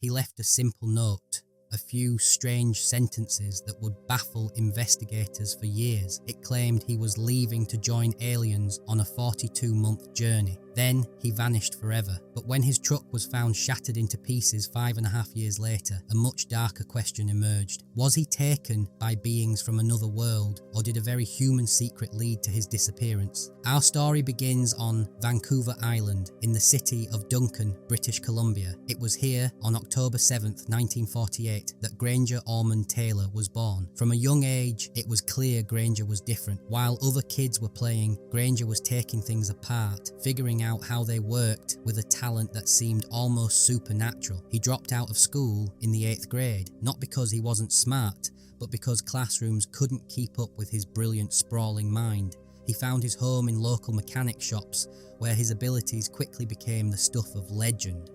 He left a simple note, a few strange sentences that would baffle investigators for years. It claimed he was leaving to join aliens on a 42-month journey. Then he vanished forever. But when his truck was found shattered into pieces 5.5 years later, a much darker question emerged. Was he taken by beings from another world, or did a very human secret lead to his disappearance? Our story begins on Vancouver Island in the city of Duncan, British Columbia. It was here on October 7th, 1948 that Granger Taylor was born. From a young age, it was clear Granger was different. While other kids were playing, Granger was taking things apart, figuring out how they worked with a talent that seemed almost supernatural. He dropped out of school in the 8th grade, not because he wasn't smart, but because classrooms couldn't keep up with his brilliant, sprawling mind. He found his home in local mechanic shops, where his abilities quickly became the stuff of legend.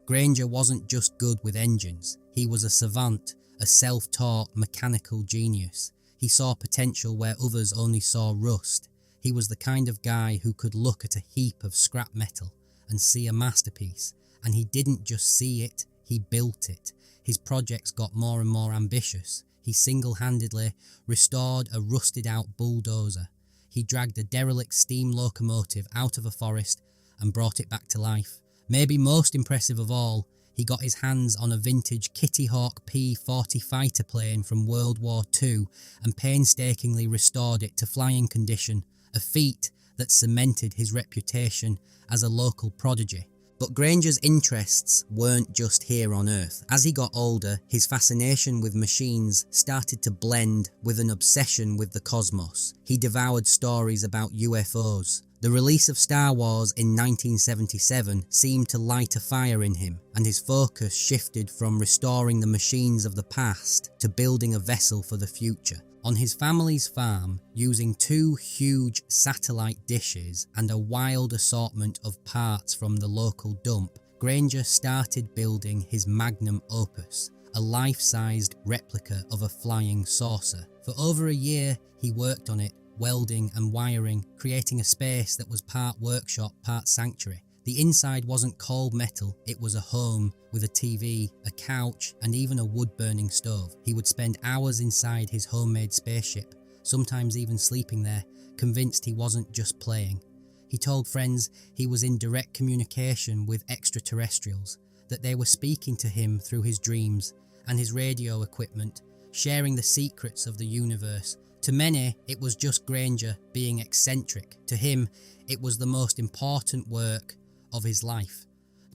Granger wasn't just good with engines. He was a savant, a self-taught mechanical genius. He saw potential where others only saw rust. He was the kind of guy who could look at a heap of scrap metal and see a masterpiece. And he didn't just see it, he built it. His projects got more and more ambitious. He single-handedly restored a rusted-out bulldozer. He dragged a derelict steam locomotive out of a forest and brought it back to life. Maybe most impressive of all, he got his hands on a vintage Kitty Hawk P-40 fighter plane from World War II and painstakingly restored it to flying condition, a feat that cemented his reputation as a local prodigy. But Granger's interests weren't just here on Earth. As he got older, his fascination with machines started to blend with an obsession with the cosmos. He devoured stories about UFOs. The release of Star Wars in 1977 seemed to light a fire in him, and his focus shifted from restoring the machines of the past to building a vessel for the future. On his family's farm, using 2 huge satellite dishes and a wild assortment of parts from the local dump, Granger started building his magnum opus, a life-sized replica of a flying saucer. For over a year, he worked on it, welding and wiring, creating a space that was part workshop, part sanctuary. The inside wasn't cold metal, it was a home with a TV, a couch, and even a wood-burning stove. He would spend hours inside his homemade spaceship, sometimes even sleeping there, convinced he wasn't just playing. He told friends he was in direct communication with extraterrestrials, that they were speaking to him through his dreams and his radio equipment, sharing the secrets of the universe. To many, it was just Granger being eccentric. To him, it was the most important work of his life.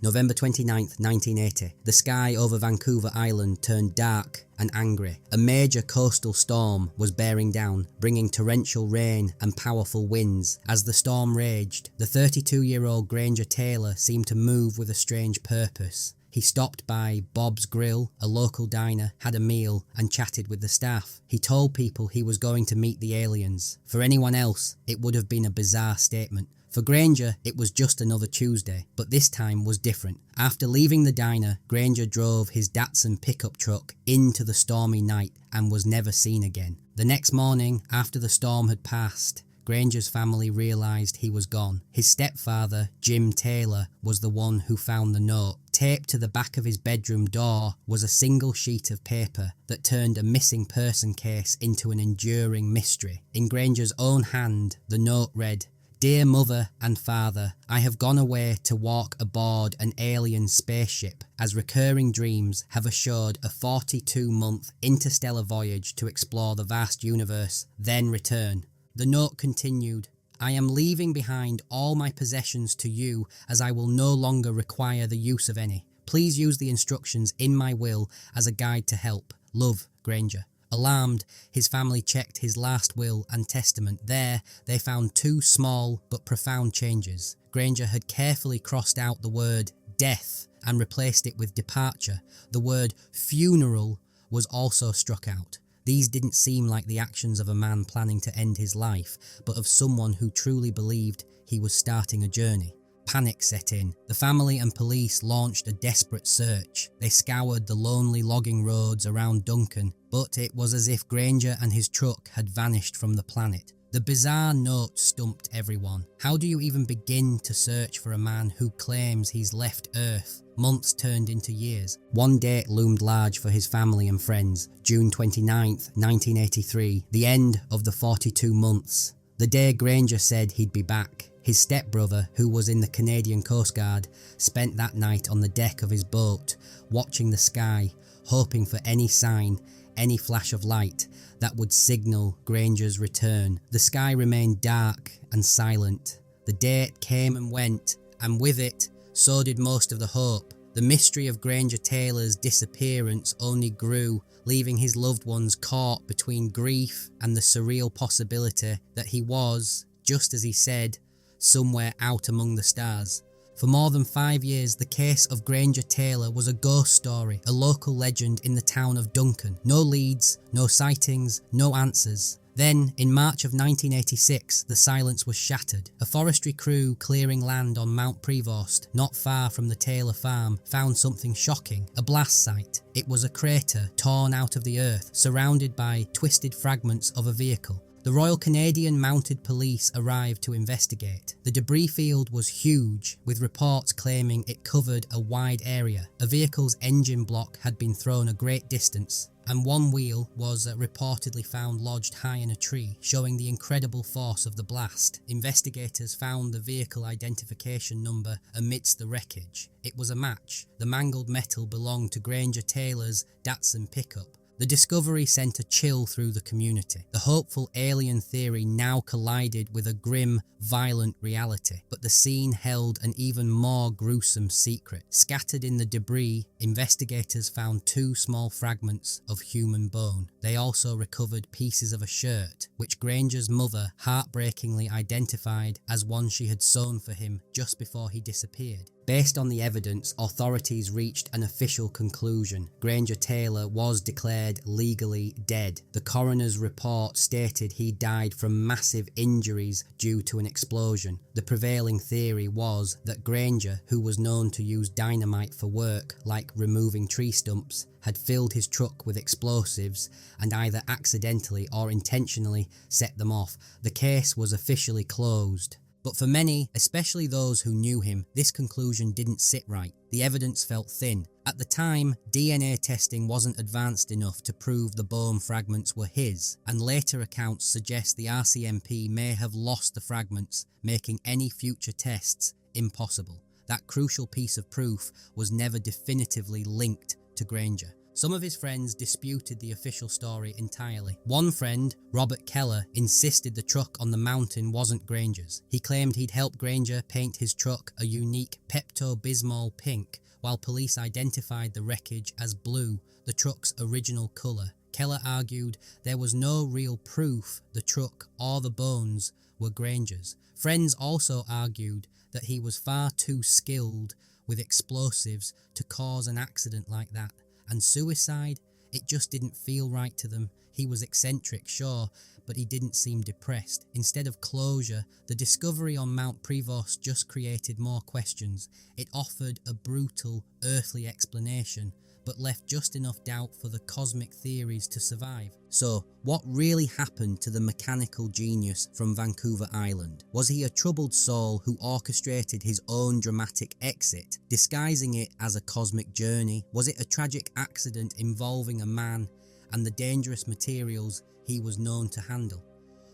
November 29th, 1980. The sky over Vancouver Island turned dark and angry. A major coastal storm was bearing down, bringing torrential rain and powerful winds. As the storm raged, the 32-year-old Granger Taylor seemed to move with a strange purpose. He stopped by Bob's Grill, a local diner, had a meal and chatted with the staff. He told people he was going to meet the aliens. For anyone else, it would have been a bizarre statement. For Granger, it was just another Tuesday, but this time was different. After leaving the diner, Granger drove his Datsun pickup truck into the stormy night and was never seen again. The next morning, after the storm had passed, Granger's family realised he was gone. His stepfather, Jim Taylor, was the one who found the note. Taped to the back of his bedroom door was a single sheet of paper that turned a missing person case into an enduring mystery. In Granger's own hand, the note read, "Dear Mother and Father, I have gone away to walk aboard an alien spaceship, as recurring dreams have assured a 42-month interstellar voyage to explore the vast universe, then return." The note continued, "I am leaving behind all my possessions to you, as I will no longer require the use of any. Please use the instructions in my will as a guide to help. Love, Granger." Alarmed, his family checked his last will and testament. There, they found 2 small but profound changes. Granger had carefully crossed out the word death and replaced it with departure. The word funeral was also struck out. These didn't seem like the actions of a man planning to end his life, but of someone who truly believed he was starting a journey. Panic set in. The family and police launched a desperate search. They scoured the lonely logging roads around Duncan, but it was as if Granger and his truck had vanished from the planet. The bizarre note stumped everyone. How do you even begin to search for a man who claims he's left Earth? Months turned into years. One date loomed large for his family and friends, June 29th, 1983, the end of the 42 months. The day Granger said he'd be back. His stepbrother, who was in the Canadian Coast Guard, spent that night on the deck of his boat, watching the sky, hoping for any sign, any flash of light that would signal Granger's return. The sky remained dark and silent. The date came and went, and with it, so did most of the hope. The mystery of Granger Taylor's disappearance only grew, leaving his loved ones caught between grief and the surreal possibility that he was, just as he said, somewhere out among the stars. For more than 5 years, the case of Granger Taylor was a ghost story, a local legend in the town of Duncan. No leads, no sightings, no answers. Then, in March of 1986, the silence was shattered. A forestry crew clearing land on Mount Prevost, not far from the Taylor farm, found something shocking, a blast site. It was a crater torn out of the earth, surrounded by twisted fragments of a vehicle. The Royal Canadian Mounted Police arrived to investigate. The debris field was huge, with reports claiming it covered a wide area. A vehicle's engine block had been thrown a great distance, and one wheel was reportedly found lodged high in a tree, showing the incredible force of the blast. Investigators found the vehicle identification number amidst the wreckage. It was a match. The mangled metal belonged to Granger Taylor's Datsun pickup. The discovery sent a chill through the community. The hopeful alien theory now collided with a grim, violent reality, but the scene held an even more gruesome secret. Scattered in the debris, investigators found 2 small fragments of human bone. They also recovered pieces of a shirt, which Granger's mother heartbreakingly identified as one she had sewn for him just before he disappeared. Based on the evidence, authorities reached an official conclusion. Granger Taylor was declared legally dead. The coroner's report stated he died from massive injuries due to an explosion. The prevailing theory was that Granger, who was known to use dynamite for work, like removing tree stumps, had filled his truck with explosives and either accidentally or intentionally set them off. The case was officially closed. But for many, especially those who knew him, this conclusion didn't sit right. The evidence felt thin. At the time, DNA testing wasn't advanced enough to prove the bone fragments were his, and later accounts suggest the RCMP may have lost the fragments, making any future tests impossible. That crucial piece of proof was never definitively linked to Granger. Some of his friends disputed the official story entirely. One friend, Robert Keller, insisted the truck on the mountain wasn't Granger's. He claimed he'd helped Granger paint his truck a unique Pepto-Bismol pink, while police identified the wreckage as blue, the truck's original colour. Keller argued there was no real proof the truck or the bones were Granger's. Friends also argued that he was far too skilled with explosives to cause an accident like that. And suicide, it just didn't feel right to them. He was eccentric, sure, but he didn't seem depressed. Instead of closure, the discovery on Mount Prevost just created more questions. It offered a brutal, earthly explanation, but left just enough doubt for the cosmic theories to survive. So, what really happened to the mechanical genius from Vancouver Island? Was he a troubled soul who orchestrated his own dramatic exit, disguising it as a cosmic journey? Was it a tragic accident involving a man and the dangerous materials he was known to handle?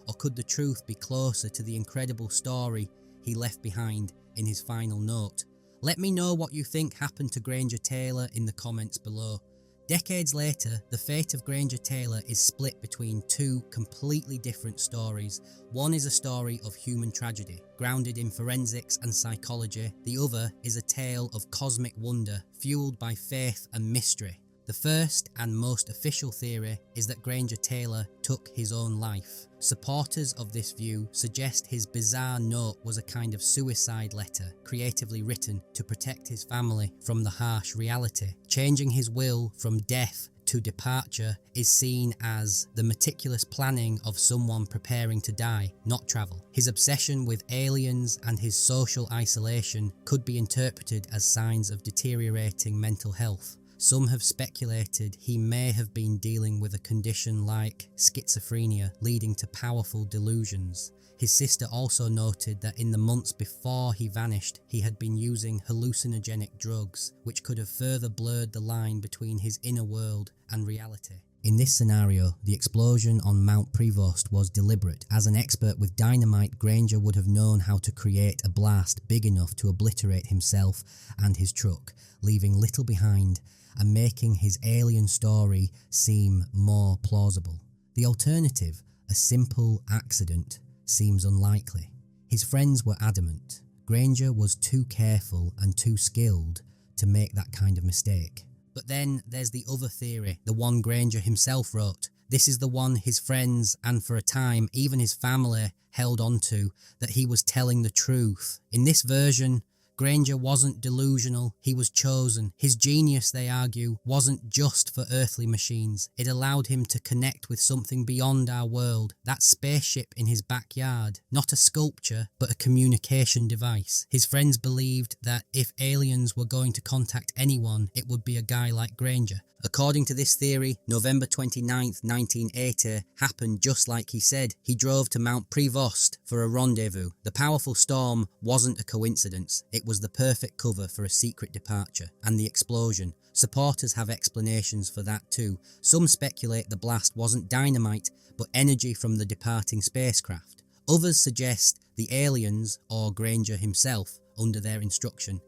Or could the truth be closer to the incredible story he left behind in his final note? Let me know what you think happened to Granger Taylor in the comments below. Decades later, the fate of Granger Taylor is split between 2 completely different stories. One is a story of human tragedy, grounded in forensics and psychology. The other is a tale of cosmic wonder, fueled by faith and mystery. The first and most official theory is that Granger Taylor took his own life. Supporters of this view suggest his bizarre note was a kind of suicide letter, creatively written to protect his family from the harsh reality, changing his will from death to departure is seen as the meticulous planning of someone preparing to die, not travel. His obsession with aliens and his social isolation could be interpreted as signs of deteriorating mental health. Some have speculated he may have been dealing with a condition like schizophrenia, leading to powerful delusions. His sister also noted that in the months before he vanished, he had been using hallucinogenic drugs, which could have further blurred the line between his inner world and reality. In this scenario, the explosion on Mount Prevost was deliberate. As an expert with dynamite, Granger would have known how to create a blast big enough to obliterate himself and his truck, leaving little behind and making his alien story seem more plausible. The alternative, a simple accident, seems unlikely. His friends were adamant. Granger was too careful and too skilled to make that kind of mistake. But then there's the other theory, the one Granger himself wrote. This is the one his friends, and for a time even his family, held on to, that he was telling the truth. In this version, Granger wasn't delusional, he was chosen. His genius, they argue, wasn't just for earthly machines. It allowed him to connect with something beyond our world, that spaceship in his backyard. Not a sculpture, but a communication device. His friends believed that if aliens were going to contact anyone, it would be a guy like Granger. According to this theory, November 29th, 1980 happened just like he said. He drove to Mount Prevost for a rendezvous. The powerful storm wasn't a coincidence. It was the perfect cover for a secret departure. And the explosion. Supporters have explanations for that too. Some speculate the blast wasn't dynamite, but energy from the departing spacecraft. Others suggest the aliens, or Granger himself, under their instruction,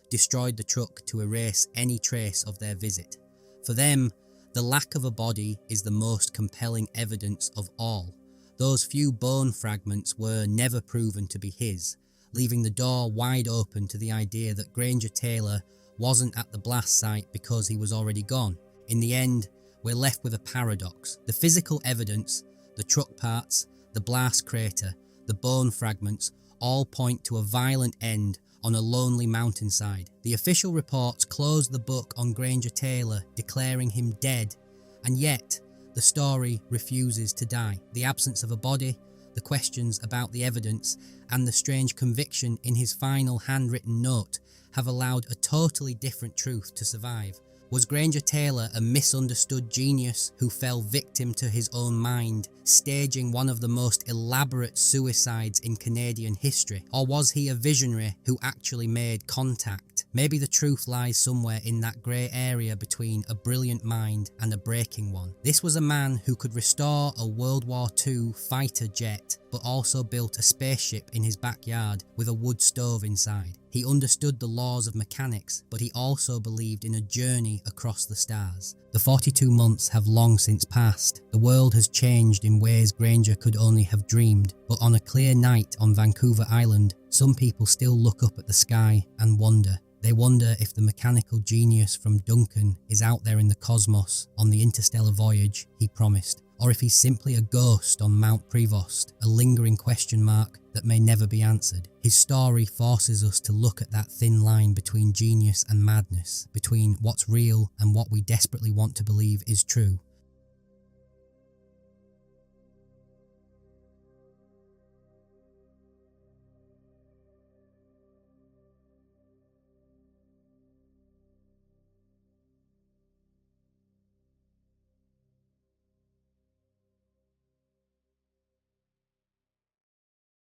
destroyed the truck to erase any trace of their visit. For them, the lack of a body is the most compelling evidence of all. Those few bone fragments were never proven to be his, leaving the door wide open to the idea that Granger Taylor wasn't at the blast site because he was already gone. In the end, we're left with a paradox. The physical evidence, the truck parts, the blast crater, the bone fragments, all point to a violent end on a lonely mountainside. The official reports closed the book on Granger Taylor, declaring him dead, and yet the story refuses to die. The absence of a body, the questions about the evidence, and the strange conviction in his final handwritten note have allowed a totally different truth to survive. Was Granger Taylor a misunderstood genius who fell victim to his own mind, staging one of the most elaborate suicides in Canadian history? Or was he a visionary who actually made contact? Maybe the truth lies somewhere in that grey area between a brilliant mind and a breaking one. This was a man who could restore a World War II fighter jet, but also built a spaceship in his backyard with a wood stove inside. He understood the laws of mechanics, but he also believed in a journey across the stars. The 42 months have long since passed. The world has changed in ways Granger could only have dreamed, but on a clear night on Vancouver Island, some people still look up at the sky and wonder. They wonder if the mechanical genius from Duncan is out there in the cosmos on the interstellar voyage he promised, or if he's simply a ghost on Mount Prevost, a lingering question mark that may never be answered. His story forces us to look at that thin line between genius and madness, between what's real and what we desperately want to believe is true.